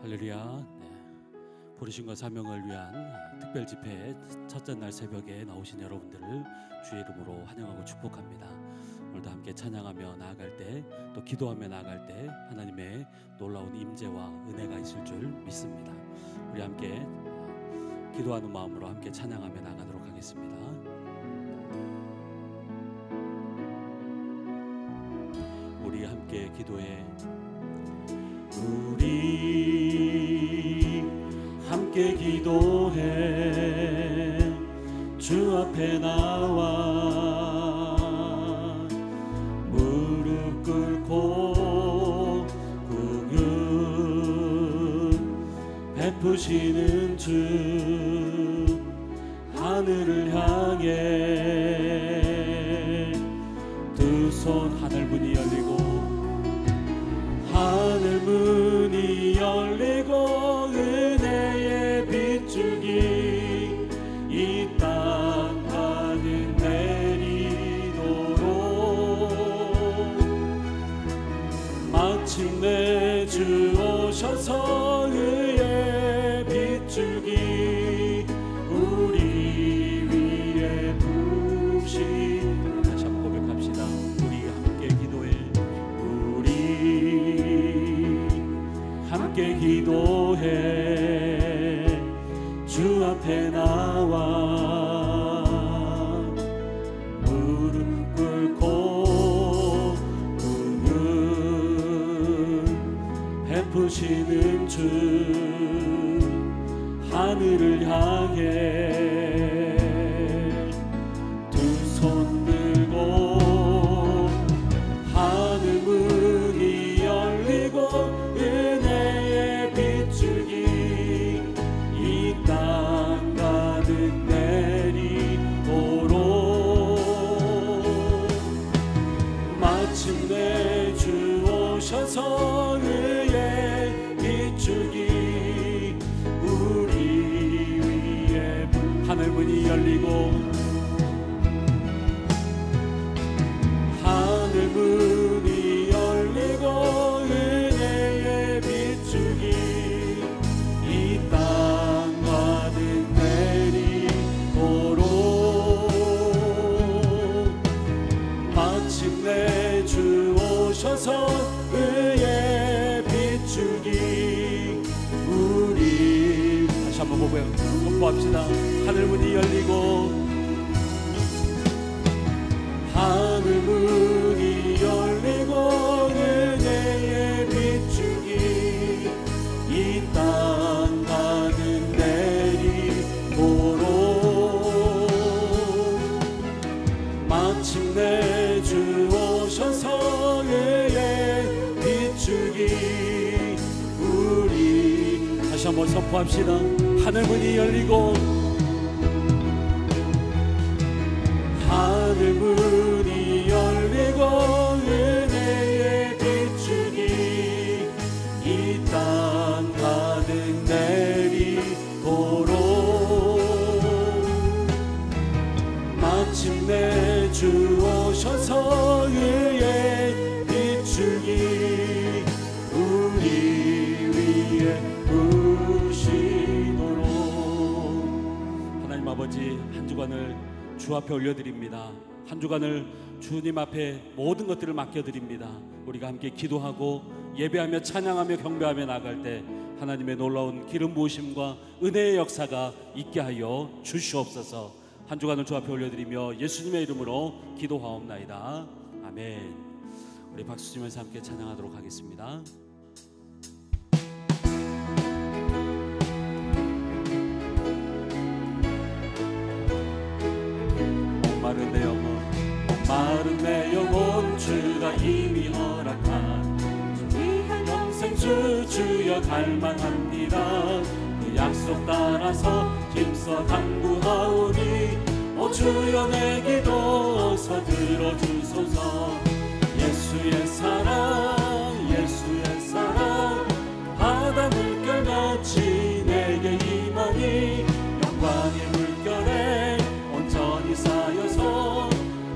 할렐루야. 부르심과 사명을 위한 특별 집회 첫째 날 새벽에 나오신 여러분들을 주의 이름으로 환영하고 축복합니다. 오늘도 함께 찬양하며 나아갈 때, 또 기도하며 나아갈 때 하나님의 놀라운 임재와 은혜가 있을 줄 믿습니다. 우리 함께 기도하는 마음으로 함께 찬양하며 나아가도록 하겠습니다. 우리 함께 기도해. 우리 함께 기도해. 주 앞에 나와 무릎 꿇고 긍휼 베푸시는 주 하늘을 향해 두 손 하늘 문이 열리고 하늘 문이 열리고 은혜의 빗줄기 이 땅 가득 내리도록 마침내 주 오셔서 의의 빗줄기 우리 위에 부으시. 다시 한번 고백합시다. 우리 함께 기도해. 함께 기도해. 주 앞에 나와 무릎 꿇고 긍휼 베푸시는 주 하늘을 향해 두 손 들고 하늘 문이 열리고 은혜의 빗줄기 이 땅 가득 내리도록 마침내 주 오셔서 의의 빗줄기 우리 위에 하늘 문이 열리고 하늘 문이 열리고 은혜의 빗줄기 이 땅 가득 내리도록 마침내 주 오셔서 의의 빗줄기 우리 다시 한번 선포합시다. 하늘 문이 열리고 하늘 문이 열리고 은혜의 빗줄기 이 땅 가득 내리도록 마침내 주 오셔서 의의 빗줄기 우리 다시 한번 선포합시다. 하늘 문이 열리고 하늘 문이 열리고 은혜의 빗줄기 이 땅 가득 내리도록 마침내 주 오셔서 의의 빗줄기 우리 위에 부으시도록. 하나님 아버지, 한 주간을 주 앞에 올려드립니다. 한 주간을 주님 앞에 모든 것들을 맡겨드립니다. 우리가 함께 기도하고 예배하며 찬양하며 경배하며 나갈 때 하나님의 놀라운 기름 부으심과 은혜의 역사가 있게 하여 주시옵소서. 한 주간을 주 앞에 올려드리며 예수님의 이름으로 기도하옵나이다. 아멘. 우리 박수 치면서 함께 찬양하도록 하겠습니다. 마른 내 영혼 주가 이미 허락한 주의 영생 주여 갈망합니다. 그 약속 따라서 힘써 간구하오니 오 주여 내 기도 어서 들어주소서. 예수의 사랑 바다 물결같이 내게 임하니 영광의 물결에 온전히 쌓여서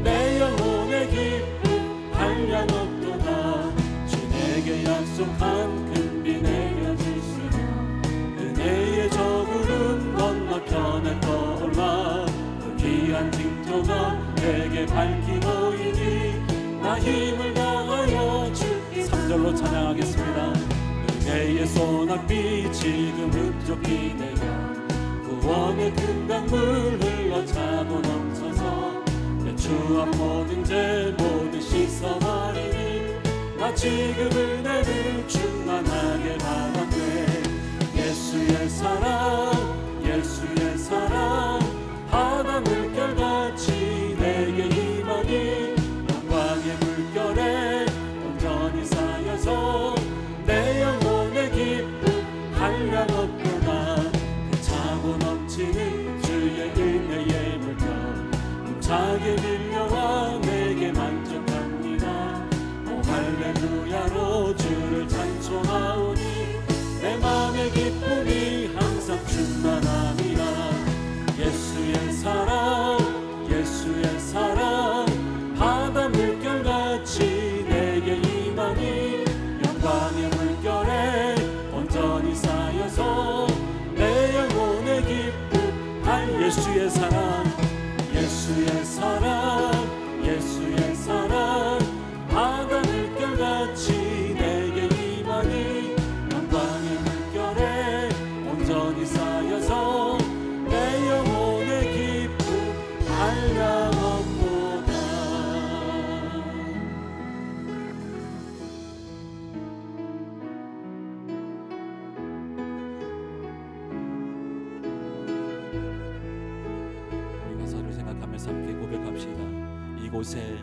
내 영혼의 기쁨 한량없도다. 주 내게 약속한 큰비 내려주시니 자고가 내게 밝히 보이니 나 힘을 다하여 주께 3절로 찬양하겠습니다. 은혜의 소낙비 지금 흡족히 내려 구원의 큰 강물 흘러 차고 넘쳐서 내 주 앞 모든 죄 모두 씻어버리니 나 지금 은혜를 충만하게 받았네. 예수의 사랑 예수의 사랑 바다 물결같이 내게 임하니 영광의 물결에 온전히 쌓여서 내 영혼의 기쁨 한량없구나. 그 차고 넘치는 주의 은혜의 물결 힘차게 밀려와 내게 만족합니다. 오 할렐루야로 주를 찬송하오니 내 마음의 기쁨이 항상 충만합니다. 예수의 사랑 예수의 사랑 바다 물결같이 내게 임하니 영광의 물결에 온전히 쌓여서 내 영혼의 기쁨 할 예수의 사랑 예수의 사랑 예수의 사랑 바다 물결같이 내게 임하니 영광의 물결에 온전히 쌓여서 내 영혼의 기쁨 한량없도다. 우리 가사를 생각하면서 함께 고백합시다. 이곳에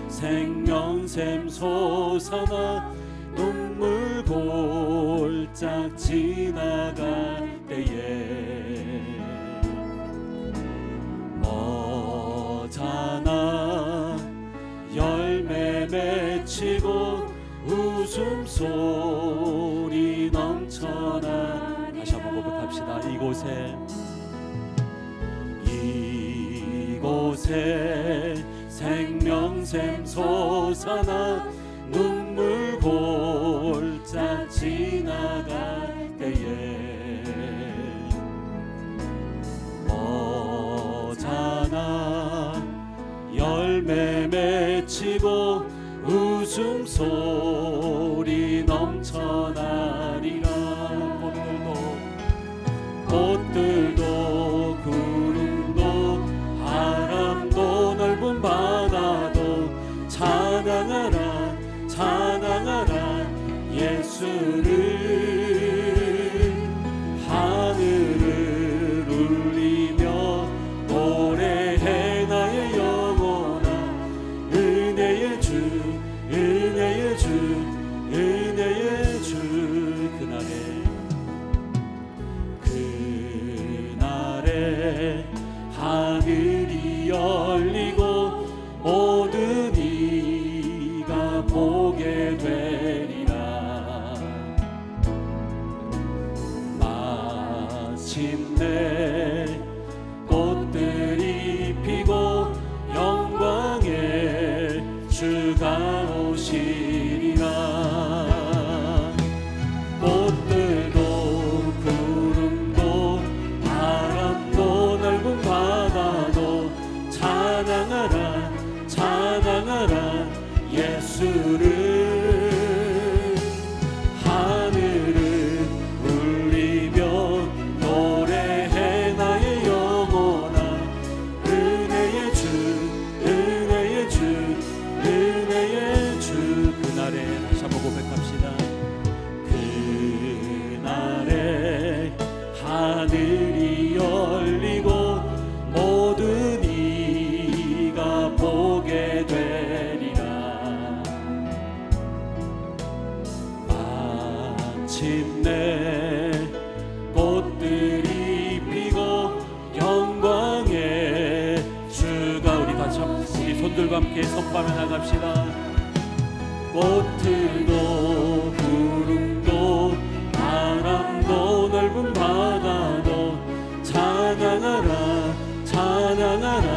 생명샘 솟아나 눈물 골짝 지나갈 때에 머잖아 열매 맺히고 웃음소리 넘쳐나. 다시 한번 고백합시다. 이곳에 생명샘 솟아나 눈물 골짝 지나갈 때에 머잖아 열매 맺히고 웃음소리 넘쳐나리라. 꽃들도 구름도 바람도 넓은 바다도 찬양하라 찬양하라 예수를. 하늘을 울리며 노래해 나의 영혼아 은혜의 주 은혜의 주 은혜의 주. 그날에 하늘이 열리고 모든 이가 보게 되리라. 마침내 꽃들이 피고 영광의 주가 오시리라. 꽃들도 구름도 바람도 넓은 바다도 찬양하라 찬양하라 예수를. 하늘을 울리며 노래해 나의 영혼아 은혜의 주 은혜의 주 은혜의 주. 그날에 다시 한번 고백합시다. 그날에 하늘이 열리고 모든 이가 보게 되리라. 마침내 꽃들이 피고 영광의 주가. 우리 같이 우리 손들과 함께 선포하며 나갑시다. 꽃들도 구름도 바람도 넓은 바다도 찬양하라 찬양하라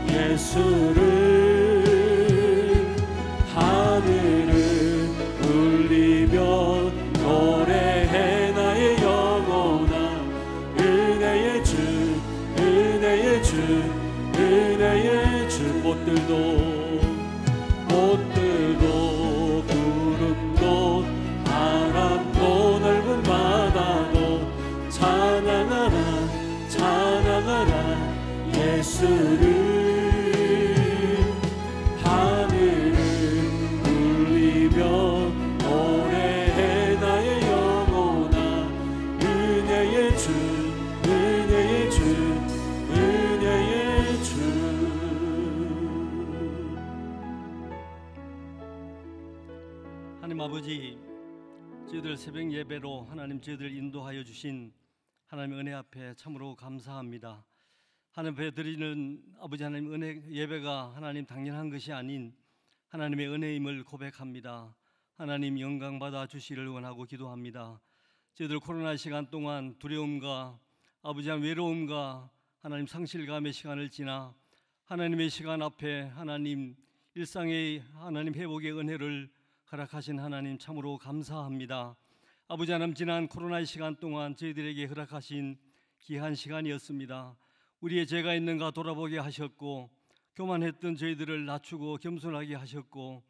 예수를. 하늘을 울리며 노래해 나의 영혼아 꽃들도 구름도 바람도 넓은 바다도 찬양하라 찬양하라 예수를. 하늘은 울리며 노래해 나의 영혼아 은혜의 주 은혜의 주 은혜의 주. 하나님 아버지, 저희들 새벽 예배로 하나님 저희들 인도하여 주신 하나님의 은혜 앞에 참으로 감사합니다. 하나님 앞에 드리는 아버지 하나님 은혜 예배가 하나님 당연한 것이 아닌 하나님의 은혜임을 고백합니다. 하나님 영광 받아 주시기를 원하고 기도합니다. 저희들 코로나 시간 동안 두려움과 아버지 하나님 외로움과 하나님 상실감의 시간을 지나 하나님의 시간 앞에 하나님 일상의 하나님 회복의 은혜를 허락하신 하나님 참으로 감사합니다. 아버지 하나님 지난 코로나의 시간 동안 저희들에게 허락하신 귀한 시간이었습니다. 우리의 죄가 있는가 돌아보게 하셨고 교만했던 저희들을 낮추고 겸손하게 하셨고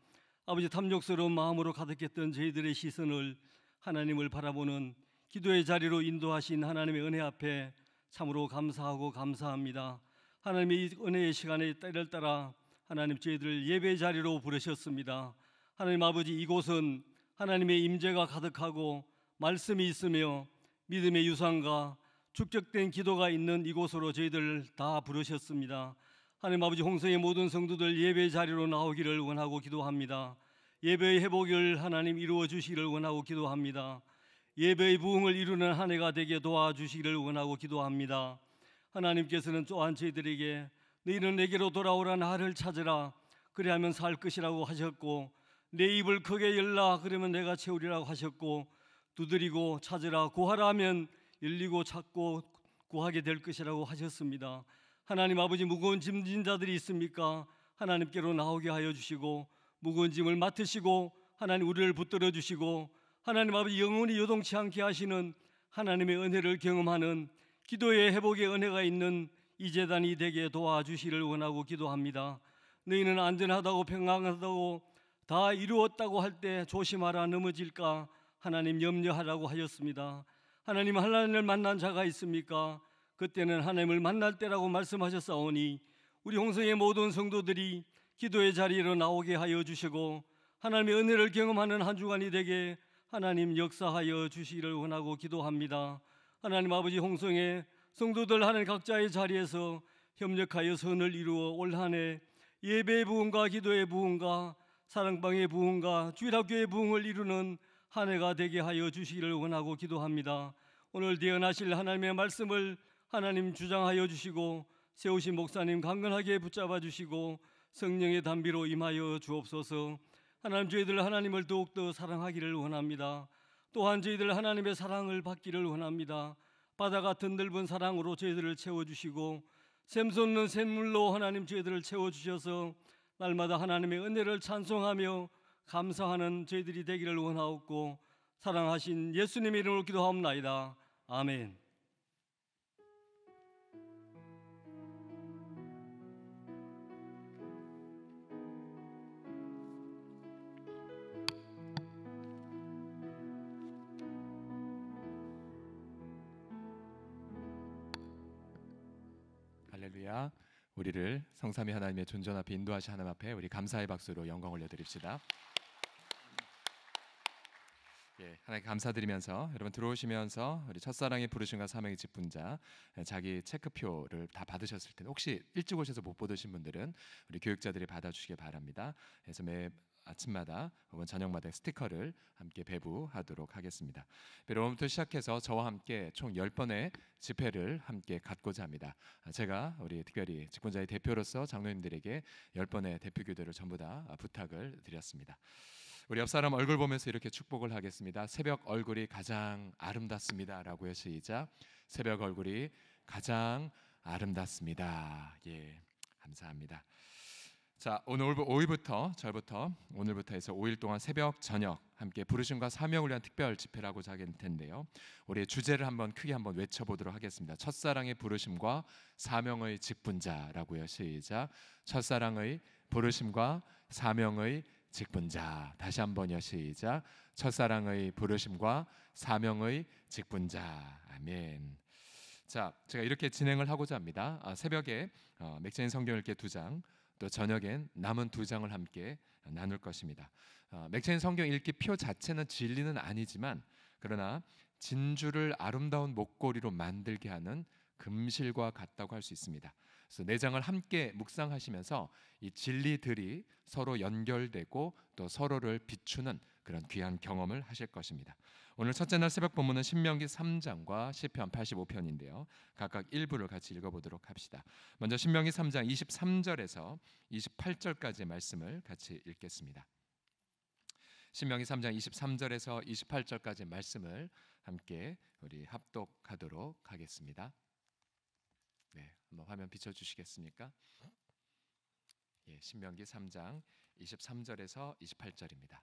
아버지 탐욕스러운 마음으로 가득했던 저희들의 시선을 하나님을 바라보는 기도의 자리로 인도하신 하나님의 은혜 앞에 참으로 감사하고 감사합니다. 하나님의 이 은혜의 시간에 때를 따라 하나님 저희들을 예배의 자리로 부르셨습니다. 하나님 아버지 이곳은 하나님의 임재가 가득하고 말씀이 있으며 믿음의 유산과 축적된 기도가 있는 이곳으로 저희들 다 부르셨습니다. 하나님 아버지 홍성의 모든 성도들 예배의 자리로 나오기를 원하고 기도합니다. 예배의 회복을 하나님 이루어 주시기를 원하고 기도합니다. 예배의 부흥을 이루는 한 해가 되게 도와주시기를 원하고 기도합니다. 하나님께서는 또한 저희들에게 너희는 내게로 돌아오라 나를 찾으라 그리하면 살 것이라고 하셨고 내 입을 크게 열라 그러면 내가 채우리라고 하셨고 두드리고 찾으라 구하라 하면 열리고 찾고 구하게 될 것이라고 하셨습니다. 하나님 아버지 무거운 짐진 자들이 있습니까? 하나님께로 나오게 하여 주시고 무거운 짐을 맡으시고 하나님 우리를 붙들어 주시고 하나님 아버지 영원히 요동치 않게 하시는 하나님의 은혜를 경험하는 기도의 회복의 은혜가 있는 이 제단이 되게 도와주시기를 원하고 기도합니다. 너희는 안전하다고 평안하다고 다 이루었다고 할 때 조심하라 넘어질까 하나님 염려하라고 하였습니다. 하나님 하나님을 만난 자가 있습니까? 그때는 하나님을 만날 때라고 말씀하셨사오니 우리 홍성의 모든 성도들이 기도의 자리로 나오게 하여 주시고 하나님의 은혜를 경험하는 한 주간이 되게 하나님 역사하여 주시기를 원하고 기도합니다. 하나님 아버지 홍성의 성도들 하나님 각자의 자리에서 협력하여 선을 이루어 올 한 해 예배의 부흥과 기도의 부흥과 사랑방의 부흥과 주일학교의 부흥을 이루는 한 해가 되게 하여 주시기를 원하고 기도합니다. 오늘 대언하실 하나님의 말씀을 하나님 주장하여 주시고 세우신 목사님 강건하게 붙잡아 주시고 성령의 단비로 임하여 주옵소서. 하나님 저희들 하나님을 더욱더 사랑하기를 원합니다. 또한 저희들 하나님의 사랑을 받기를 원합니다. 바다 같은 넓은 사랑으로 저희들을 채워주시고 샘솟는 샘물로 하나님 저희들을 채워주셔서 날마다 하나님의 은혜를 찬송하며 감사하는 저희들이 되기를 원하옵고 사랑하신 예수님의 이름으로 기도하옵나이다. 아멘. 할렐루야. 우리를 성삼위 하나님의 존전 앞에 인도하신 하나님 앞에 우리 감사의 박수로 영광 올려드립시다. 하나님께 감사드리면서 여러분 들어오시면서 우리 첫사랑의 부르심과 사명의 직분자 자기 체크표를 다 받으셨을 텐데 혹시 일찍 오셔서 못 받으신 분들은 우리 교육자들이 받아주시기 바랍니다. 그래서 매 아침마다 혹은 저녁마다 스티커를 함께 배부하도록 하겠습니다. 오늘부터 시작해서 저와 함께 총 10번의 집회를 함께 갖고자 합니다. 제가 우리 특별히 직분자의 대표로서 장로님들에게 10번의 대표기도를 전부 다 부탁을 드렸습니다. 우리 옆 사람 얼굴 보면서 이렇게 축복을 하겠습니다. 새벽 얼굴이 가장 아름답습니다 라고요. 시작. 새벽 얼굴이 가장 아름답습니다. 감사합니다. 자, 오늘 5일부터 저부터 오늘부터 해서 5일 동안 새벽 저녁 함께 부르심과 사명을 위한 특별 집회를 하고자 하게 될 텐데요. 우리의 주제를 한번 크게 한번 외쳐보도록 하겠습니다. 첫사랑의 부르심과 사명의 직분자라고요. 시작. 첫사랑의 부르심과 사명의 직분자. 다시 한번요. 시작. 첫사랑의 부르심과 사명의 직분자. 아멘. 자, 제가 이렇게 진행을 하고자 합니다. 새벽에 맥체인 성경 읽기 2장, 또 저녁엔 남은 2장을 함께 나눌 것입니다. 맥체인 성경 읽기 표 자체는 진리는 아니지만, 그러나 진주를 아름다운 목걸이로 만들게 하는 금실과 같다고 할 수 있습니다. 그래서 4장을 함께 묵상하시면서 이 진리들이 서로 연결되고 또 서로를 비추는 그런 귀한 경험을 하실 것입니다. 오늘 첫째 날 새벽 본문은 신명기 3장과 시편 85편인데요. 각각 일부를 같이 읽어보도록 합시다. 먼저 신명기 3장 23절에서 28절까지의 말씀을 같이 읽겠습니다. 신명기 3장 23절에서 28절까지의 말씀을 함께 우리 합독하도록 하겠습니다. 네, 한번 화면 비춰주시겠습니까? 예, 신명기 3장 23절에서 28절입니다.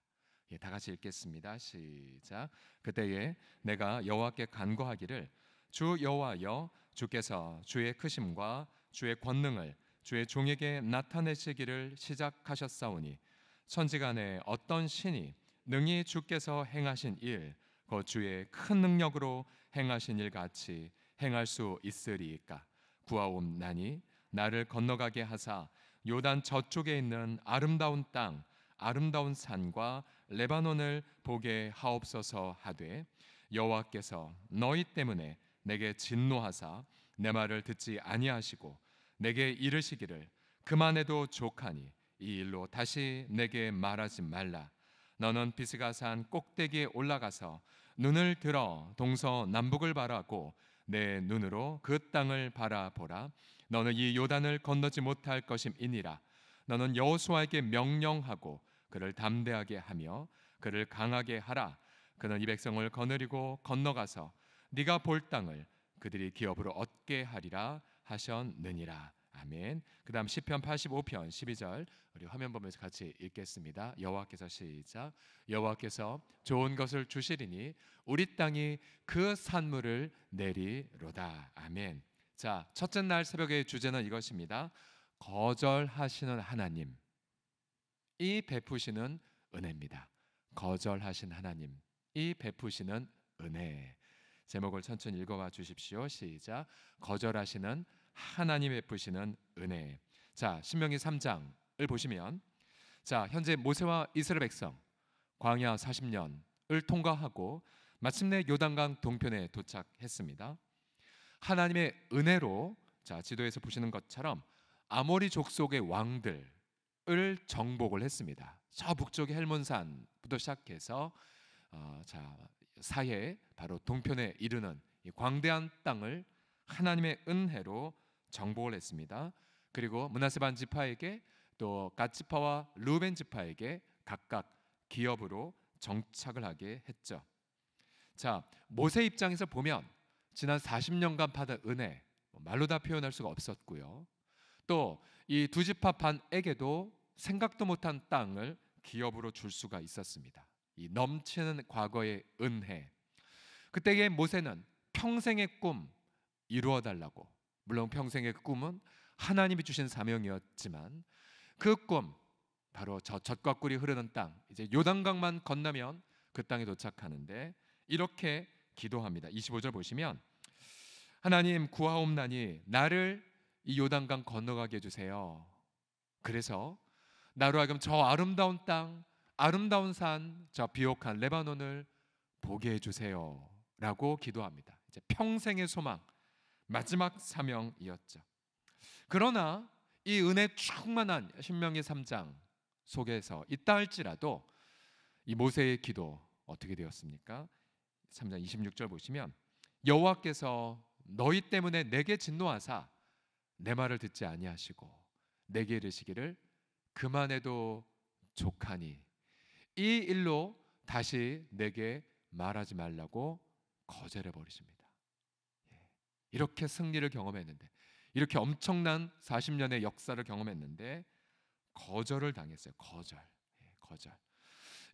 예, 다 같이 읽겠습니다. 시작. 그때에 내가 여호와께 간구하기를 주 여호와여, 주께서 주의 크심과 주의 권능을 주의 종에게 나타내시기를 시작하셨사오니 천지간에 어떤 신이 능히 주께서 행하신 일, 곧 주의 큰 능력으로 행하신 일 같이 행할 수 있으리이까? 구하옵나니 나를 건너가게 하사 요단 저쪽에 있는 아름다운 땅, 아름다운 산과 레바논을 보게 하옵소서 하되, 여호와께서 너희 때문에 내게 진노하사 내 말을 듣지 아니하시고 내게 이르시기를 그만해도 족하니 이 일로 다시 내게 말하지 말라. 너는 비스가산 꼭대기에 올라가서 눈을 들어 동서남북을 바라고 내 눈으로 그 땅을 바라보라. 너는 이 요단을 건너지 못할 것임이니라. 너는 여호수아에게 명령하고 그를 담대하게 하며 그를 강하게 하라. 그는 이 백성을 거느리고 건너가서 네가 볼 땅을 그들이 기업으로 얻게 하리라 하셨느니라. 아멘. 그 다음 시편 85편 12절 우리 화면 보면서 같이 읽겠습니다. 여호와께서 시작. 여호와께서 좋은 것을 주시리니 우리 땅이 그 산물을 내리로다. 아멘. 자, 첫째 날 새벽의 주제는 이것입니다. 거절하시는 하나님, 이 베푸시는 은혜입니다. 거절하신 하나님, 이 베푸시는 은혜. 제목을 천천히 읽어봐 주십시오. 시작. 거절하시는 하나님 베푸시는 은혜. 자, 신명기 3장을 보시면, 자, 현재 모세와 이스라엘 백성 광야 40년을 통과하고 마침내 요단강 동편에 도착했습니다. 하나님의 은혜로, 자, 지도에서 보시는 것처럼 아모리 족속의 왕들을 정복을 했습니다. 저 북쪽의 헬몬산부터 시작해서 자, 사해 바로 동편에 이르는 이 광대한 땅을 하나님의 은혜로 정복을 했습니다. 그리고 므낫세 반 지파에게 또 갓 지파와 루벤 지파에게 각각 기업으로 정착을 하게 했죠. 자, 모세 입장에서 보면 지난 40년간 받은 은혜 말로 다 표현할 수가 없었고요. 또 이 두 지파 반에게도 생각도 못한 땅을 기업으로 줄 수가 있었습니다. 이 넘치는 과거의 은혜. 그때의 모세는 평생의 꿈 이루어 달라고, 물론 평생의 꿈은 하나님이 주신 사명이었지만 그 꿈, 바로 저 젖과 꿀이 흐르는 땅, 이제 요단강만 건너면 그 땅에 도착하는데 이렇게 기도합니다. 25절 보시면 하나님 구하옵나니 나를 이 요단강 건너가게 해주세요. 그래서 나로 하여금 저 아름다운 땅, 아름다운 산, 저 비옥한 레바논을 보게 해주세요 라고 기도합니다. 이제 평생의 소망, 마지막 사명이었죠. 그러나 이 은혜 충만한 신명기 3장 속에서 있다 할지라도 이 모세의 기도 어떻게 되었습니까? 3장 26절 보시면 여호와께서 너희 때문에 내게 진노하사 내 말을 듣지 아니하시고 내게 이르시기를 그만해도 족하니 이 일로 다시 내게 말하지 말라고 거절해 버리십니다. 이렇게 승리를 경험했는데, 이렇게 엄청난 40년의 역사를 경험했는데 거절을 당했어요. 거절.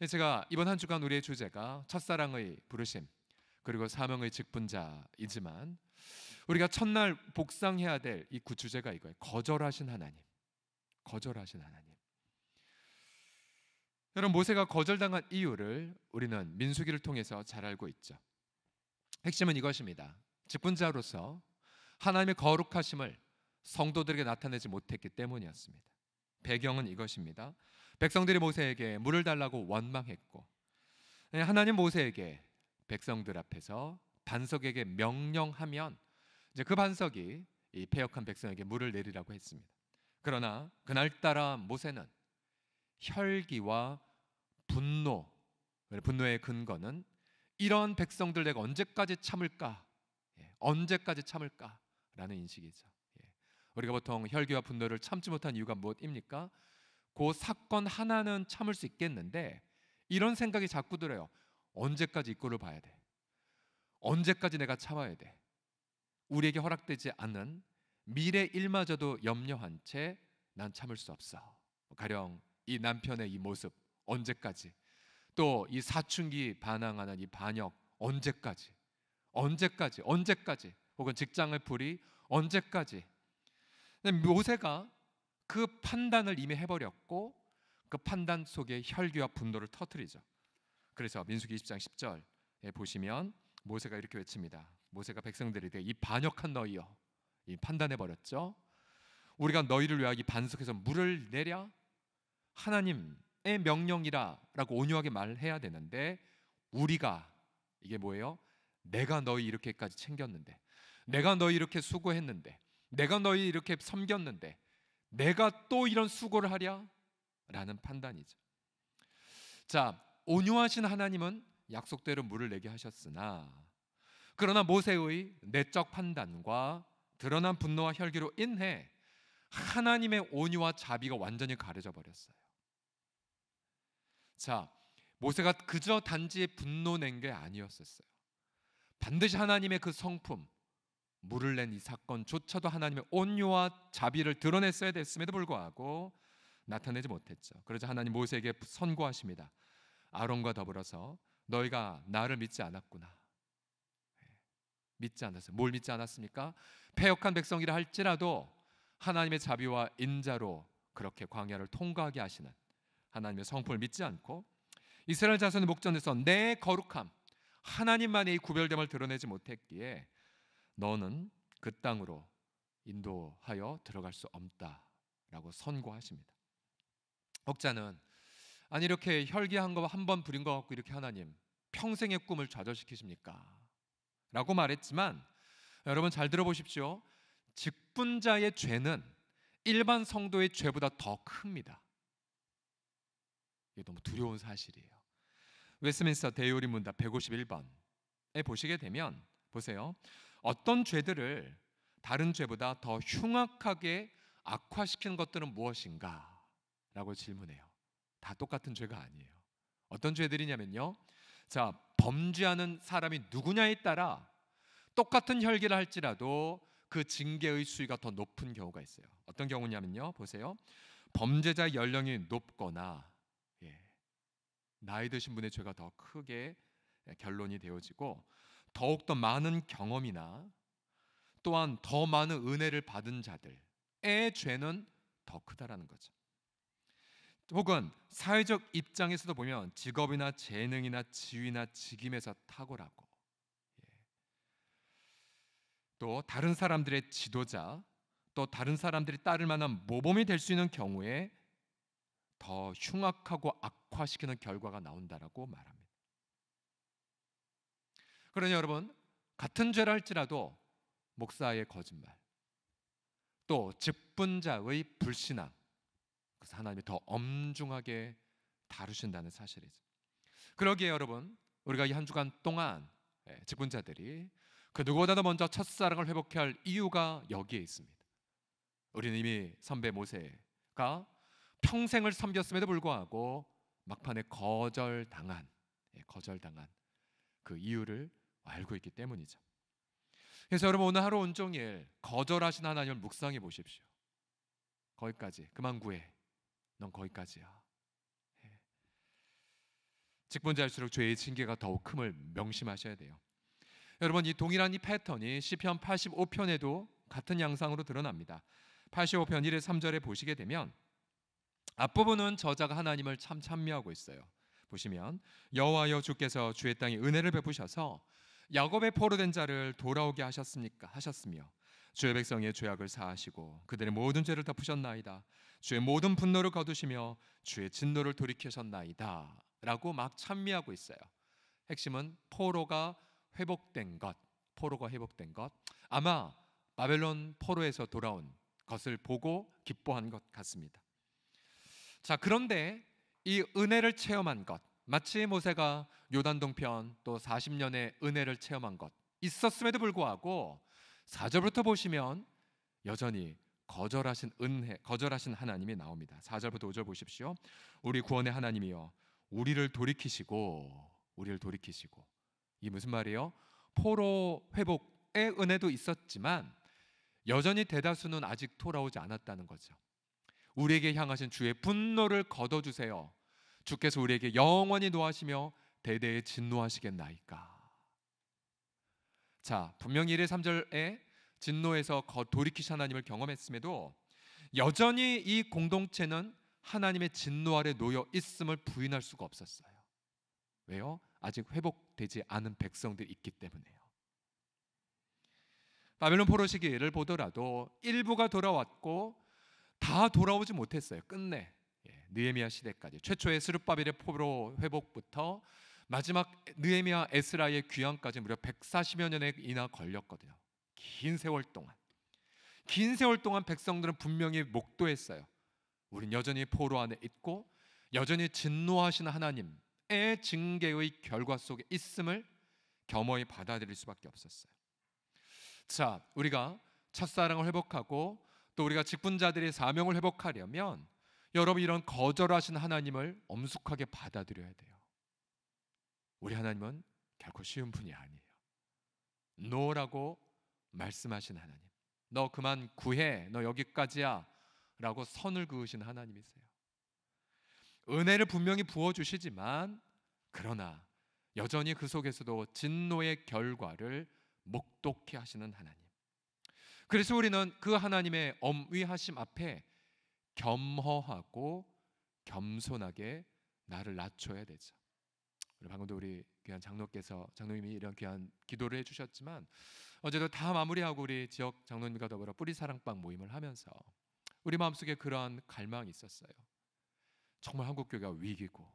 제가 이번 한 주간 우리의 주제가 첫사랑의 부르심 그리고 사명의 직분자이지만 우리가 첫날 복상해야 될 이 구주제가 이거예요. 거절하신 하나님. 거절하신 하나님. 여러분, 모세가 거절당한 이유를 우리는 민수기를 통해서 잘 알고 있죠. 핵심은 이것입니다. 직분자로서 하나님의 거룩하심을 성도들에게 나타내지 못했기 때문이었습니다. 배경은 이것입니다. 백성들이 모세에게 물을 달라고 원망했고, 하나님 모세에게 백성들 앞에서 반석에게 명령하면 이제 그 반석이 이 패역한 백성에게 물을 내리라고 했습니다. 그러나 그날따라 모세는 혈기와 분노의 근거는 이런 백성들 내가 언제까지 참을까? 언제까지 참을까? 라는 인식이죠. 우리가 보통 혈기와 분노를 참지 못한 이유가 무엇입니까? 그 사건 하나는 참을 수 있겠는데 이런 생각이 자꾸 들어요. 언제까지 이 꼴을 봐야 돼? 언제까지 내가 참아야 돼? 우리에게 허락되지 않은 미래 일마저도 염려한 채 난 참을 수 없어. 가령 이 남편의 이 모습 언제까지? 또 이 사춘기 반항하는 이 반역 언제까지? 혹은 직장의 불이 언제까지? 모세가 그 판단을 이미 해버렸고 그 판단 속에 혈기와 분노를 터뜨리죠. 그래서 민수기 20장 10절에 보시면 모세가 이렇게 외칩니다. 모세가 백성들에게 이 반역한 너희여, 이 판단해버렸죠. 우리가 너희를 위하여 이 반석에서 물을 내랴? 하나님의 명령이라 라고 온유하게 말해야 되는데 우리가 이게 뭐예요? 내가 너희 이렇게까지 챙겼는데, 내가 너희 이렇게 수고했는데, 내가 너희 이렇게 섬겼는데 내가 또 이런 수고를 하랴? 라는 판단이죠. 자, 온유하신 하나님은 약속대로 물을 내게 하셨으나 그러나 모세의 내적 판단과 드러난 분노와 혈기로 인해 하나님의 온유와 자비가 완전히 가려져 버렸어요. 자, 모세가 그저 단지 분노 낸 게 아니었었어요. 반드시 하나님의 그 성품, 물을 낸 이 사건조차도 하나님의 온유와 자비를 드러냈어야 됐음에도 불구하고 나타내지 못했죠. 그러자 하나님 모세에게 선고하십니다. 아론과 더불어서 너희가 나를 믿지 않았구나. 믿지 않았어요. 뭘 믿지 않았습니까? 패역한 백성이라 할지라도 하나님의 자비와 인자로 그렇게 광야를 통과하게 하시는 하나님의 성품을 믿지 않고 이스라엘 자손의 목전에서 내 거룩함, 하나님만의 이 구별됨을 드러내지 못했기에 너는 그 땅으로 인도하여 들어갈 수 없다라고 선고하십니다. 혹자는 아니 이렇게 혈기한 거 한 번 부린 거 갖고 이렇게 하나님 평생의 꿈을 좌절시키십니까? 라고 말했지만 여러분 잘 들어보십시오. 직분자의 죄는 일반 성도의 죄보다 더 큽니다. 이게 너무 두려운 사실이에요. 웨스민스터 대요리 문답 151번에 보시게 되면 보세요. 어떤 죄들을 다른 죄보다 더 흉악하게 악화시키는 것들은 무엇인가? 라고 질문해요. 다 똑같은 죄가 아니에요. 어떤 죄들이냐면요, 자, 범죄하는 사람이 누구냐에 따라 똑같은 혈기를 할지라도 그 징계의 수위가 더 높은 경우가 있어요. 어떤 경우냐면요, 보세요. 범죄자의 연령이 높거나 나이 드신 분의 죄가 더 크게 결론이 되어지고 더욱더 많은 경험이나 또한 더 많은 은혜를 받은 자들의 죄는 더 크다라는 거죠. 혹은 사회적 입장에서도 보면 직업이나 재능이나 지위나 직임에서 탁월하고 또 다른 사람들의 지도자, 또 다른 사람들이 따를 만한 모범이 될 수 있는 경우에 더 흉악하고 악화시키는 결과가 나온다라고 말합니다. 그러니 여러분, 같은 죄를 할지라도 목사의 거짓말, 또 직분자의 불신앙, 그래서 하나님이 더 엄중하게 다루신다는 사실이죠. 그러기에 여러분, 우리가 이 한 주간 동안 직분자들이 그 누구보다도 먼저 첫사랑을 회복해야 할 이유가 여기에 있습니다. 우리는 이미 선배 모세가 평생을 섬겼음에도 불구하고 막판에 거절당한 그 이유를 알고 있기 때문이죠. 그래서 여러분, 오늘 하루 온종일 거절하신 하나님을 묵상해 보십시오. 거기까지, 그만 구해. 넌 거기까지야. 직분자일수록 죄의 징계가 더욱 큼을 명심하셔야 돼요. 여러분, 이 동일한 이 패턴이 시편 85편에도 같은 양상으로 드러납니다. 85편 1에 3절에 보시게 되면 앞부분은 저자가 하나님을 참 찬미하고 있어요. 보시면 여호와여 주께서 주의 땅에 은혜를 베푸셔서 야곱의 포로된 자를 돌아오게 하셨으며 주의 백성의 죄악을 사하시고 그들의 모든 죄를 덮으셨나이다. 주의 모든 분노를 거두시며 주의 진노를 돌이키셨나이다 라고 막 찬미하고 있어요. 핵심은 포로가 회복된 것. 아마 바벨론 포로에서 돌아온 것을 보고 기뻐한 것 같습니다. 자, 그런데 이 은혜를 체험한 것, 마치 모세가 요단 동편 또 40년의 은혜를 체험한 것 있었음에도 불구하고 4절부터 보시면 여전히 거절하신 하나님이 나옵니다. 4절부터 5절 보십시오. 우리 구원의 하나님이여 우리를 돌이키시고 이 무슨 말이에요? 포로 회복의 은혜도 있었지만 여전히 대다수는 아직 돌아오지 않았다는 거죠. 우리에게 향하신 주의 분노를 거둬주세요. 주께서 우리에게 영원히 노하시며 대대에 진노하시겠나이까. 자, 분명히 1의 3절에 진노에서 돌이키신 하나님을 경험했음에도 여전히 이 공동체는 하나님의 진노 아래 놓여 있음을 부인할 수가 없었어요. 왜요? 아직 회복되지 않은 백성들이 있기 때문에요. 바벨론 포로 시기를 보더라도 일부가 돌아왔고 다 돌아오지 못했어요. 끝내 느헤미야 시대까지 최초의 스룹바벨의 포로 회복부터 마지막 느헤미야 에스라의 귀환까지 무려 140여 년이나 걸렸거든요. 긴 세월 동안 백성들은 분명히 목도했어요. 우린 여전히 포로 안에 있고 여전히 진노하시는 하나님의 징계의 결과 속에 있음을 겸허히 받아들일 수밖에 없었어요. 자, 우리가 첫사랑을 회복하고 또 우리가 직분자들의 사명을 회복하려면 여러분 이런 거절하신 하나님을 엄숙하게 받아들여야 돼요. 우리 하나님은 결코 쉬운 분이 아니에요. 노라고 말씀하신 하나님, 너 그만 구해, 너 여기까지야 라고 선을 그으신 하나님이세요. 은혜를 분명히 부어주시지만 그러나 여전히 그 속에서도 진노의 결과를 목독케 하시는 하나님. 그래서 우리는 그 하나님의 엄위하심 앞에 겸허하고 겸손하게 나를 낮춰야 되죠. 방금도 우리 귀한 장로님이 이런 귀한 기도를 해주셨지만 어제도 다 마무리하고 우리 지역 장로님과 더불어 뿌리사랑방 모임을 하면서 우리 마음속에 그러한 갈망이 있었어요. 정말 한국교회가 위기고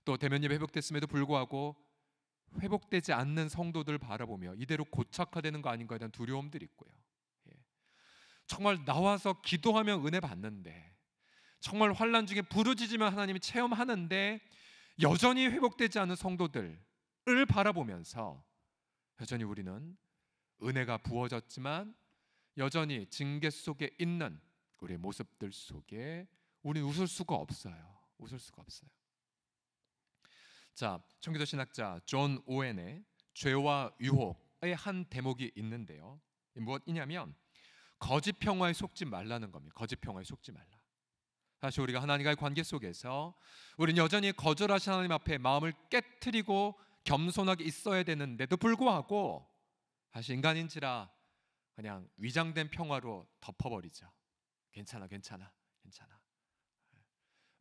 또 대면 예배 회복됐음에도 불구하고 회복되지 않는 성도들 바라보며 이대로 고착화되는 거 아닌가에 대한 두려움들이 있고요. 정말 나와서 기도하면 은혜 받는데 정말 환난 중에 부르짖으면 하나님이 체험하는데 여전히 회복되지 않은 성도들을 바라보면서 여전히 우리는 은혜가 부어졌지만 여전히 징계 속에 있는 우리의 모습들 속에 우리는 웃을 수가 없어요. 자, 청교도 신학자 존 오웬의 죄와 유혹의 한 대목이 있는데요. 무엇이냐면 거짓 평화에 속지 말라는 겁니다. 거짓 평화에 속지 말라. 사실 우리가 하나님과의 관계 속에서 우리는 여전히 거절하신 하나님 앞에 마음을 깨트리고 겸손하게 있어야 되는데도 불구하고 사실 인간인지라 그냥 위장된 평화로 덮어버리죠. 괜찮아.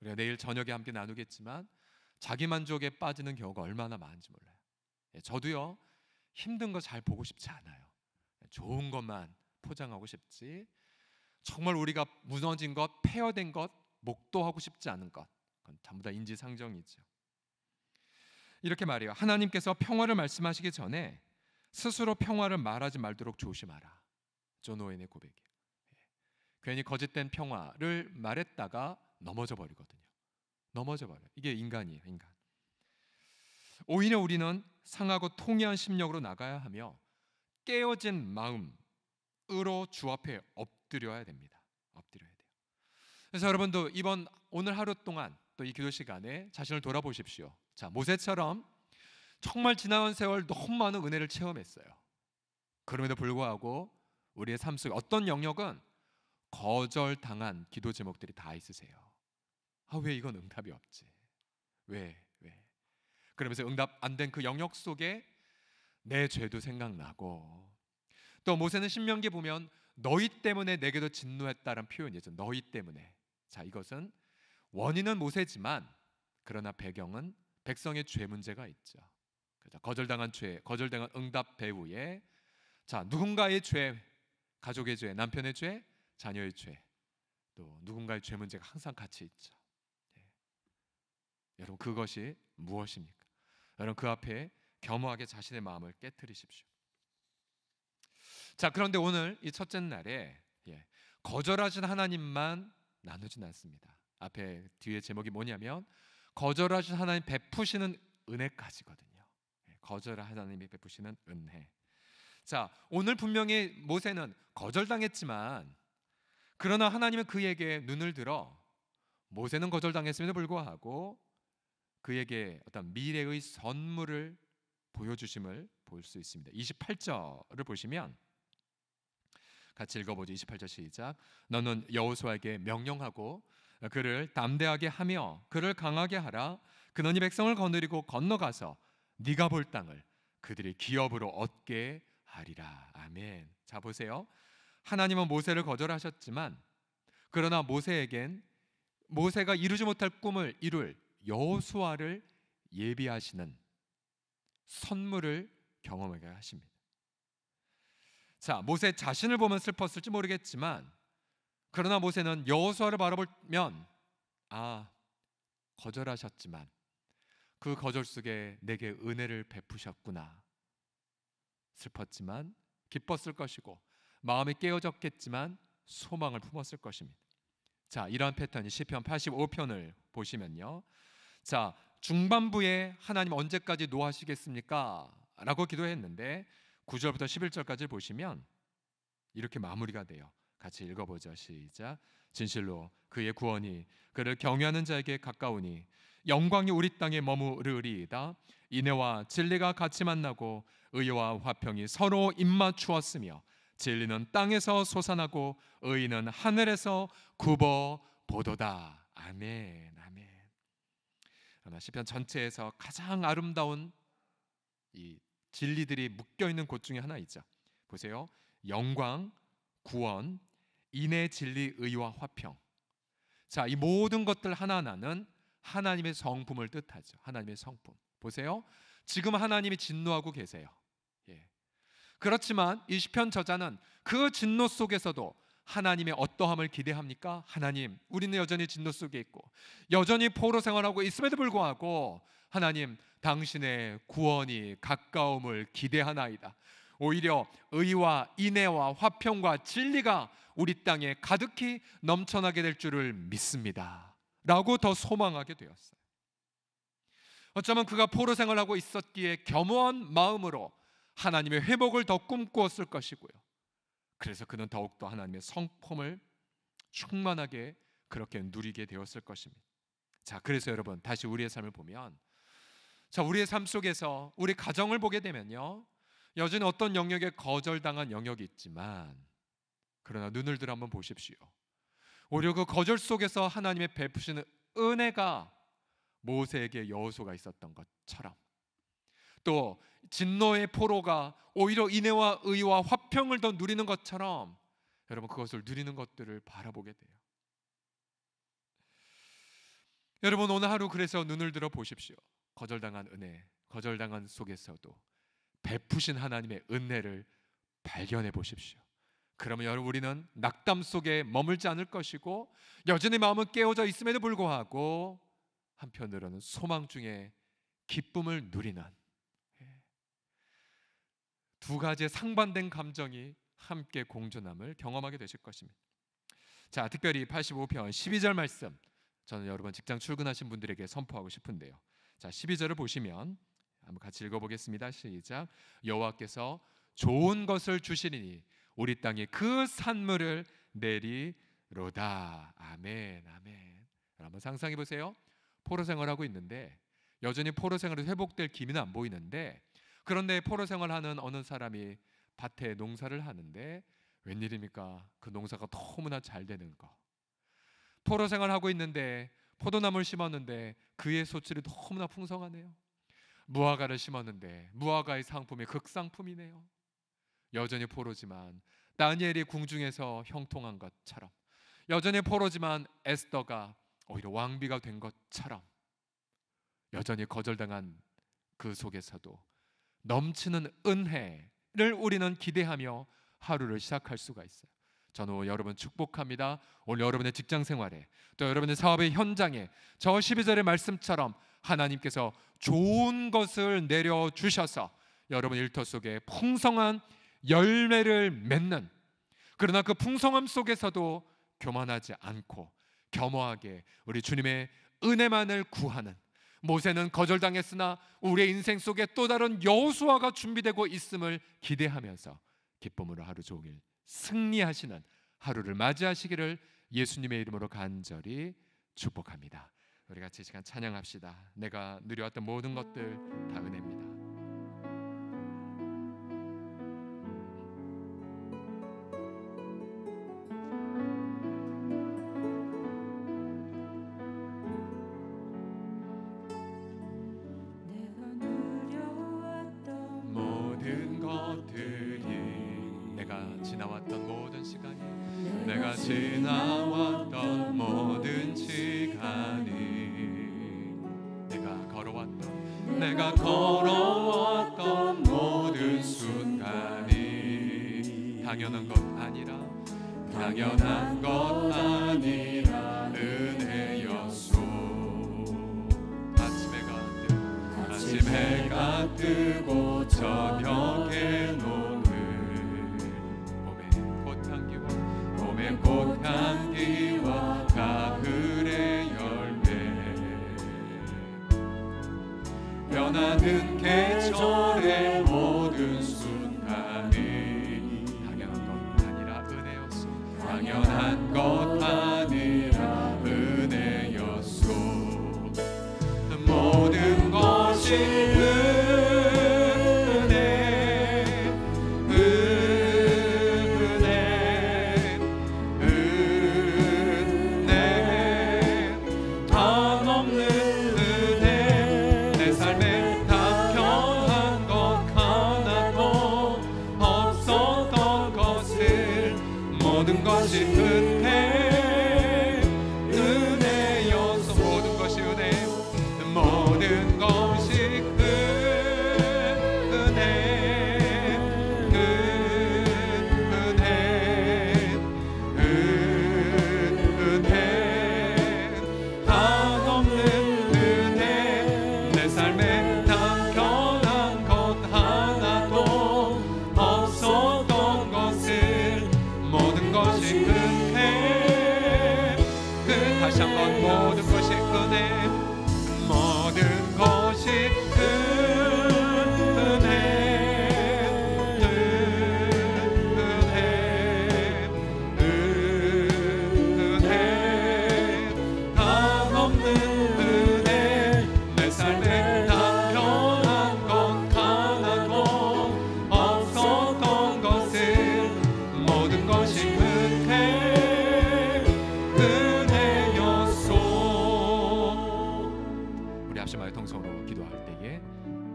우리가 내일 저녁에 함께 나누겠지만 자기 만족에 빠지는 경우가 얼마나 많은지 몰라요. 저도요, 힘든 거 잘 보고 싶지 않아요. 좋은 것만 포장하고 싶지 정말 우리가 무너진 것, 폐허된 것, 목도하고 싶지 않은 것, 그건 전부 다 인지상정이죠. 이렇게 말해요. 하나님께서 평화를 말씀하시기 전에 스스로 평화를 말하지 말도록 조심하라. 존 오웬의 고백이에요. 괜히 거짓된 평화를 말했다가 넘어져 버리거든요. 이게 인간이에요. 인간. 오히려 우리는 상하고 통회한 심령으로 나가야 하며 깨어진 마음으로 주 앞에 엎드려야 됩니다. 그래서 여러분도 오늘 하루 동안 또 이 기도 시간에 자신을 돌아보십시오. 자, 모세처럼 정말 지나온 세월 너무 많은 은혜를 체험했어요. 그럼에도 불구하고 우리의 삶 속에 어떤 영역은 거절당한 기도 제목들이 다 있으세요. 왜 이건 응답이 없지? 왜? 그러면서 응답 안 된 그 영역 속에 내 죄도 생각나고 또 모세는 신명기 보면 너희 때문에 내게도 진노했다라는 표현이죠. 너희 때문에. 자, 이것은 원인은 모세지만 그러나 배경은 백성의 죄 문제가 있죠. 거절당한 죄, 거절당한 응답 배후에 자, 누군가의 죄, 가족의 죄, 남편의 죄, 자녀의 죄, 또 누군가의 죄 문제가 항상 같이 있죠. 여러분, 그것이 무엇입니까? 여러분, 그 앞에 겸허하게 자신의 마음을 깨트리십시오. 자, 그런데 오늘 이 첫째 날에 거절하신 하나님만 나누진 않습니다. 앞에 뒤에 제목이 뭐냐면 거절하신 하나님 베푸시는 은혜까지거든요. 거절한 하나님이 베푸시는 은혜. 자, 오늘 분명히 모세는 거절당했지만 그러나 하나님은 그에게 눈을 들어 모세는 거절당했음에도 불구하고 그에게 어떤 미래의 선물을 보여주심을 볼 수 있습니다. 28절을 보시면 같이 읽어보죠. 28절 시작. 너는 여호수아에게 명령하고 그를 담대하게 하며 그를 강하게 하라. 그는 이 백성을 거느리고 건너가서 네가 볼 땅을 그들이 기업으로 얻게 하리라. 아멘. 자, 보세요. 하나님은 모세를 거절하셨지만 그러나 모세에겐 모세가 이루지 못할 꿈을 이룰 여호수아를 예비하시는 선물을 경험하게 하십니다. 자, 모세 자신을 보면 슬펐을지 모르겠지만 그러나 모세는 여호수아를 바라보면 거절하셨지만 그 거절 속에 내게 은혜를 베푸셨구나. 슬펐지만 기뻤을 것이고 마음이 깨어졌겠지만 소망을 품었을 것입니다. 자, 이러한 패턴이 시편 85편을 보시면요. 자, 중반부에 하나님 언제까지 노하시겠습니까? 라고 기도했는데 9절부터 11절까지 보시면 이렇게 마무리가 돼요. 같이 읽어보죠. 시작. 진실로 그의 구원이 그를 경외하는 자에게 가까우니 영광이 우리 땅에 머무르리이다. 인애와 진리가 같이 만나고 의와 화평이 서로 입맞추었으며 진리는 땅에서 솟아나고 의는 하늘에서 굽어 보도다. 아멘. 아멘. 아마 시편 전체에서 가장 아름다운 이 진리들이 묶여 있는 곳 중에 하나 있죠. 보세요. 영광, 구원, 인애, 진리, 의와 화평. 자, 이 모든 것들 하나하나는 하나님의 성품을 뜻하죠. 하나님의 성품. 보세요. 지금 하나님이 진노하고 계세요. 그렇지만 이 시편 저자는 그 진노 속에서도 하나님의 어떠함을 기대합니까? 하나님, 우리는 여전히 진노 속에 있고 여전히 포로 생활하고 있음에도 불구하고 하나님, 당신의 구원이 가까움을 기대하나이다. 오히려 의와 인애와 화평과 진리가 우리 땅에 가득히 넘쳐나게 될 줄을 믿습니다. 라고 더 소망하게 되었어요. 어쩌면 그가 포로 생활하고 있었기에 겸허한 마음으로 하나님의 회복을 더 꿈꾸었을 것이고요. 그래서 그는 더욱더 하나님의 성품을 충만하게 그렇게 누리게 되었을 것입니다. 자, 그래서 여러분 다시 우리의 삶을 보면 자, 우리의 삶 속에서 우리 가정을 보게 되면요, 여전히 어떤 영역에 거절당한 영역이 있지만 그러나 눈을 들어 한번 보십시오. 오히려 그 거절 속에서 하나님의 베푸시는 은혜가 모세에게 여호수아가 있었던 것처럼 또 진노의 포로가 오히려 인애와 의와 화평을 더 누리는 것처럼 여러분 그것을 누리는 것들을 바라보게 돼요. 여러분 오늘 하루 그래서 눈을 들어 보십시오. 거절당한 은혜, 거절당한 속에서도 베푸신 하나님의 은혜를 발견해 보십시오. 그러면 여러분 우리는 낙담 속에 머물지 않을 것이고 여전히 마음은 깨어져 있음에도 불구하고 한편으로는 소망 중에 기쁨을 누리는 두 가지의 상반된 감정이 함께 공존함을 경험하게 되실 것입니다. 자, 특별히 85편 12절 말씀 저는 여러분 직장 출근하신 분들에게 선포하고 싶은데요. 자, 12절을 보시면 한번 같이 읽어보겠습니다. 시작. 여호와께서 좋은 것을 주시리니 우리 땅에 그 산물을 내리로다. 아멘, 아멘. 한번 상상해 보세요. 포로 생활하고 있는데 여전히 포로 생활에서 회복될 기미는 안 보이는데 그런데 포로 생활하는 어느 사람이 밭에 농사를 하는데 웬일입니까? 그 농사가 너무나 잘 되는 거. 포로 생활하고 있는데 포도나무를 심었는데 그의 소출이 너무나 풍성하네요. 무화과를 심었는데 무화과의 상품이 극상품이네요. 여전히 포로지만 다니엘이 궁중에서 형통한 것처럼 여전히 포로지만 에스더가 오히려 왕비가 된 것처럼 여전히 거절당한 그 속에서도 넘치는 은혜를 우리는 기대하며 하루를 시작할 수가 있어요. 저는 여러분 축복합니다. 오늘 여러분의 직장 생활에 또 여러분의 사업의 현장에 저 12절의 말씀처럼 하나님께서 좋은 것을 내려주셔서 여러분 일터 속에 풍성한 열매를 맺는, 그러나 그 풍성함 속에서도 교만하지 않고 겸허하게 우리 주님의 은혜만을 구하는, 모세는 거절당했으나 우리의 인생 속에 또 다른 여호수아가 준비되고 있음을 기대하면서 기쁨으로 하루 종일 승리하시는 하루를 맞이하시기를 예수님의 이름으로 간절히 축복합니다. 우리 같이 이 시간 찬양합시다. 내가 누려왔던 모든 것들 다 은혜입니다. 지나왔던 모든 시간이, 내가 지나왔던 모든 시간이, 내가 걸어왔던 모든 순간이 당연한 것 아니라 은혜였소. 아침 해가 뜨고 저녁에 꽃향기와 가을의 열매, 변하는 계절의 모든 순간이 당연한 것 아니라 은혜였소. 당연한 것 아니라 은혜였소. 모든 것이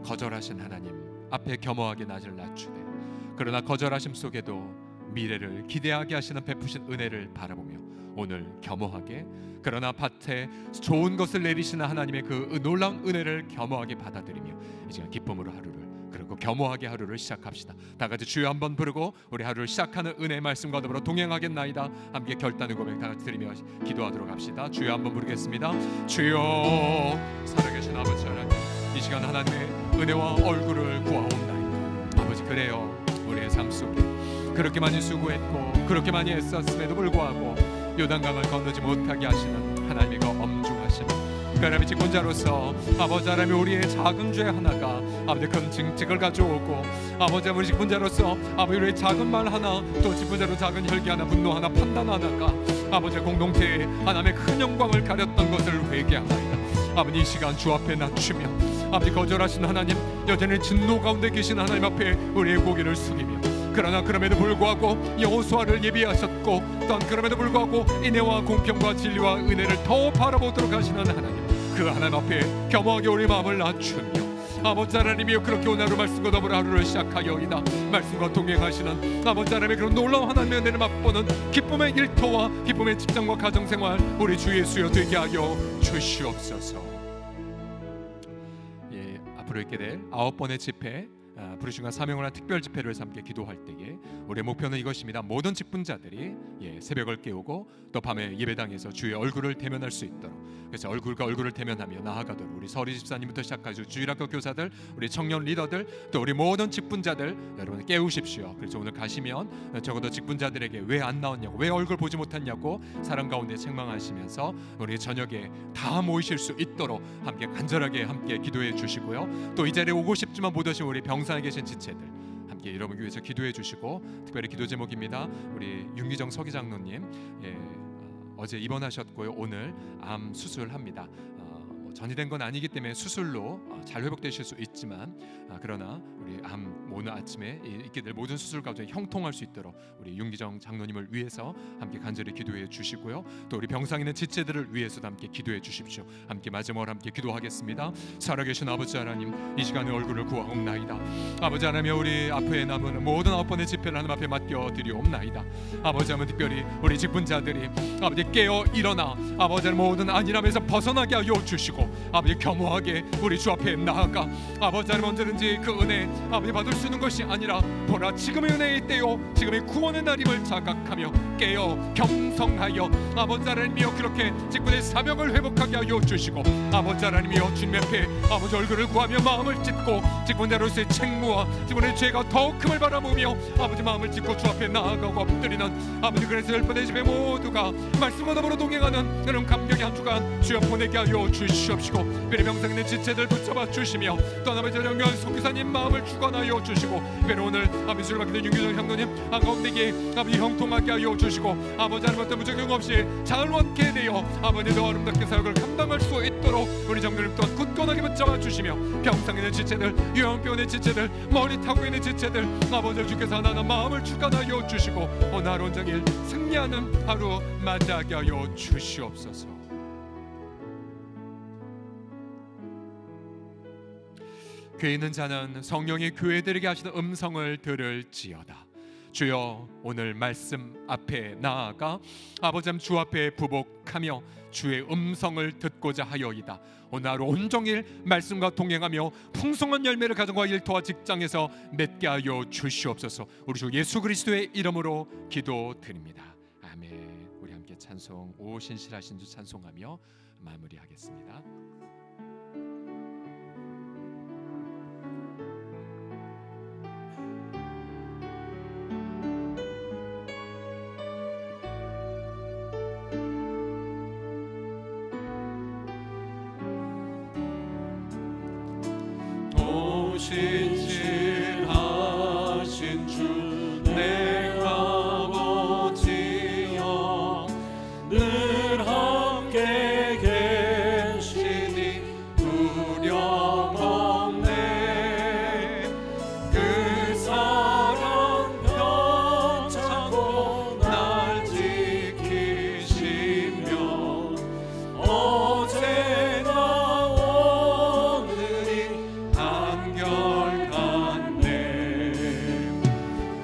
거절하신 하나님 앞에 겸허하게 낯을 낮추되, 그러나 거절하심 속에도 미래를 기대하게 하시는 베푸신 은혜를 바라보며 오늘 겸허하게, 그러나 밭에 좋은 것을 내리시는 하나님의 그 놀라운 은혜를 겸허하게 받아들이며 이제 기쁨으로 하루를, 그리고 겸허하게 하루를 시작합시다. 다 같이 주여 한번 부르고 우리 하루를 시작하는 은혜의 말씀과 더불어 동행하겠나이다 함께 결단의 고백 다 같이 드리며 기도하도록 합시다. 주여 한번 부르겠습니다. 주여, 살아계신 아버지 하나님, 이 시간 하나님의 은혜와 얼굴을 구하옵나이다. 아버지, 그래요, 우리의 삶 속에 그렇게 많이 수고했고 그렇게 많이 애썼음에도 불구하고 요단강을 건너지 못하게 하시는 하나님의 그 엄중하심, 하나님의 직분자로서 아버지 하나님, 우리의 작은 죄 하나가 아버지 큰 징책을 가져오고, 아버지 우리 직분자로서 아버지 우리의 작은 말 하나, 또 직분자로 작은 혈기 하나, 분노 하나, 판단 하나가 아버지 공동체에 하나님의 큰 영광을 가렸던 것을 회개하나이다. 아버지, 이 시간 주 앞에 낮추며 아버지 거절하신 하나님, 여전히 진노 가운데 계신 하나님 앞에 우리의 고개를 숙이며, 그러나 그럼에도 불구하고 여호수아를 예비하셨고, 또한 그럼에도 불구하고 인애와 공평과 진리와 은혜를 더 바라보도록 하시는 하나님, 그 하나님 앞에 겸허하게 우리 마음을 낮추며 아버지 하나님이여, 그렇게 오늘 하루 말씀과 더불어 하루를 시작하여이다. 말씀과 동행하시는 아버지 하나님의 그런 놀라운 하나님의 은혜를 맛보는 기쁨의 일터와 기쁨의 직장과 가정생활 우리 주 예수여 되게 하여 주시옵소서. 예, 앞으로 있게 될 9번의 집회, 부르심과 사명을 한 특별 집회를 함께 기도할 때에 우리의 목표는 이것입니다. 모든 직분자들이 새벽을 깨우고 또 밤에 예배당에서 주의 얼굴을 대면할 수 있도록, 그래서 얼굴과 얼굴을 대면하며 나아가도록 우리 서리 집사님부터 시작하시고 주일학교 교사들, 우리 청년 리더들, 또 우리 모든 직분자들 여러분 깨우십시오. 그래서 오늘 가시면 적어도 직분자들에게 왜 안 나왔냐고, 왜 얼굴 보지 못했냐고 사랑 가운데 책망하시면서 우리 저녁에 다 모이실 수 있도록 함께 간절하게 함께 기도해 주시고요. 또 이 자리에 오고 싶지만 못 오신 우리 병상에 계신 지체들 함께 여러분 위해서 기도해 주시고, 특별히 기도 제목입니다. 우리 윤기정 서기장로님 어제 입원하셨고요. 오늘 암 수술합니다. 전이된 건 아니기 때문에 수술로 잘 회복되실 수 있지만 그러나 우리 암 오늘 아침에 있게 될 모든 수술 과정에 형통할 수 있도록 우리 윤기정 장로님을 위해서 함께 간절히 기도해 주시고요. 또 우리 병상에 있는 지체들을 위해서도 함께 기도해 주십시오. 함께 마지막으로 함께 기도하겠습니다. 살아계신 아버지 하나님, 이 시간에 얼굴을 구하옵나이다. 아버지 하나님, 우리 앞에 남은 모든 9번의 집회를 하나님 앞에 맡겨드리옵나이다. 아버지 하나님, 특별히 우리 직분자들이 아버지 깨어 일어나 아버지 하나님 모든 안일함에서 벗어나게 하여 주시고 아버지 겸허하게 우리 주 앞에 나아가 아버지 하나님 언제든지 그 은혜 아버지 받을 수 있는 것이 아니라 보라 지금의 은혜의 때요 지금의 구원의 날임을 자각하며 깨어 겸손하여 아버지 하나님이여 그렇게 직분의 사명을 회복하게 하여 주시고 아버지 하나님이여 주님 앞에 아버지 얼굴을 구하며 마음을 찢고 직분자로서의 책무와 직분의 죄가 더 큼을 바라보며 아버지 마음을 찢고 주 앞에 나아가고 엎드리는 아버지, 그래서 10번의 집에 모두가 말씀과 더불어 동행하는 그런 감격의 한 주간 주여 보내게 하여 주시옵시고, 베레 명상 있는 지체들 붙잡아 주시며 또 아버지 정면 속기사님 마음을 주관하여 주시고, 베레 오늘 아버지 수를 받게 된 윤규정 장로님 한가운데에 아버지 형통하게 하여 주시고 아버지 하나님 어떤 무적용 없이 잘 원케 되어 아버지 더 아름답게 사역을 감당할 수 있도록 우리 장로님 또한 굳건하게 붙잡아 주시며 병상 있는 지체들, 요양병원의 지체들, 머리 타고 있는 지체들 아버지 주께서 하나하나 마음을 주관하여 주시고 오늘 하루 온종일 승리하는 하루 맞이하게 하여 주시옵소서. 교회 있는 자는 성령이 교회들에게 하시는 음성을 들을지어다. 주여, 오늘 말씀 앞에 나아가 아버지 주 앞에 부복하며 주의 음성을 듣고자 하여이다. 오늘 하루 온종일 말씀과 동행하며 풍성한 열매를 가정과 일터와 직장에서 맺게 하여 주시옵소서. 우리 주 예수 그리스도의 이름으로 기도드립니다. 아멘. 우리 함께 찬송 오 신실하신 주 찬송하며 마무리하겠습니다. 신실하신 주 내 아버지여 늘 함께 계시니 두려움 없네. 그 사랑 편찮고 날 지키시며 어제나 오늘이 한결같네.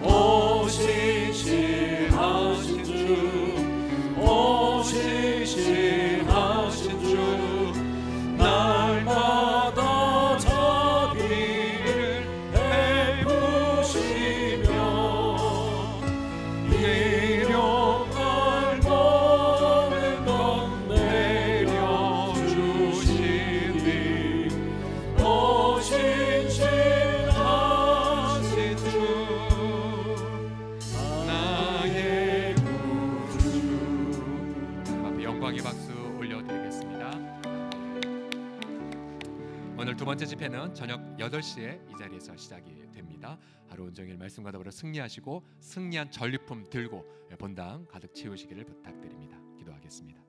오 신실하신 주, 오 신실하신 주 날마다 자비를 베푸시며 일용할 모든 것 내려주시니 오 신실하신 주 나의 구주. 하나님 앞에 영광의 박수 올려드리겠습니다. 오늘 두 번째 집회는 저녁 8시에 이 자리에서 시작이 됩니다. 하루 온종일 말씀과 더불어 승리하시고 승리한 전리품 들고 본당 가득 채우시기를 부탁드립니다. 기도하겠습니다.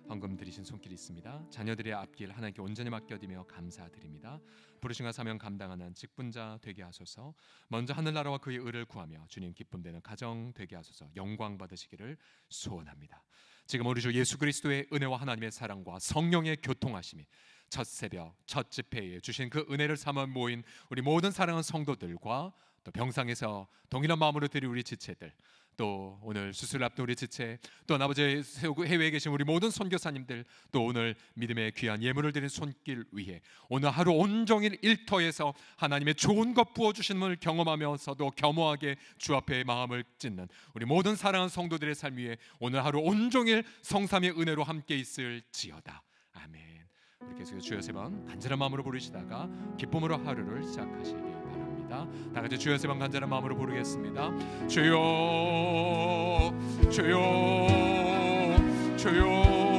헌금 드리신 손길이 있습니다. 자녀들의 앞길 하나님께 온전히 맡겨드리며 감사드립니다. 부르심과 사명 감당하는 직분자 되게 하소서. 먼저 하늘나라와 그의 의를 구하며 주님 기쁨되는 가정 되게 하소서. 영광 받으시기를 소원합니다. 지금 우리 주 예수 그리스도의 은혜와 하나님의 사랑과 성령의 교통하심이 첫 새벽, 첫 집회에 주신 그 은혜를 삼아 모인 우리 모든 사랑하는 성도들과 또 병상에서 동일한 마음으로 드린 우리 지체들, 또 오늘 수술 앞둔 우리 지체, 또 아버지 해외에 계신 우리 모든 선교사님들, 또 오늘 믿음의 귀한 예물을 드린 손길 위에 오늘 하루 온종일 일터에서 하나님의 좋은 것 부어주심을 경험하면서도 겸허하게 주 앞에 마음을 찢는 우리 모든 사랑하는 성도들의 삶 위에 오늘 하루 온종일 성삼의 은혜로 함께 있을지어다. 아멘. 우리 계속해서 주여 세 번 간절한 마음으로 부르시다가 기쁨으로 하루를 시작하시기 바랍니다. 다 같이 주여 세 번 간절한 마음으로 부르겠습니다. 주여, 주여, 주여.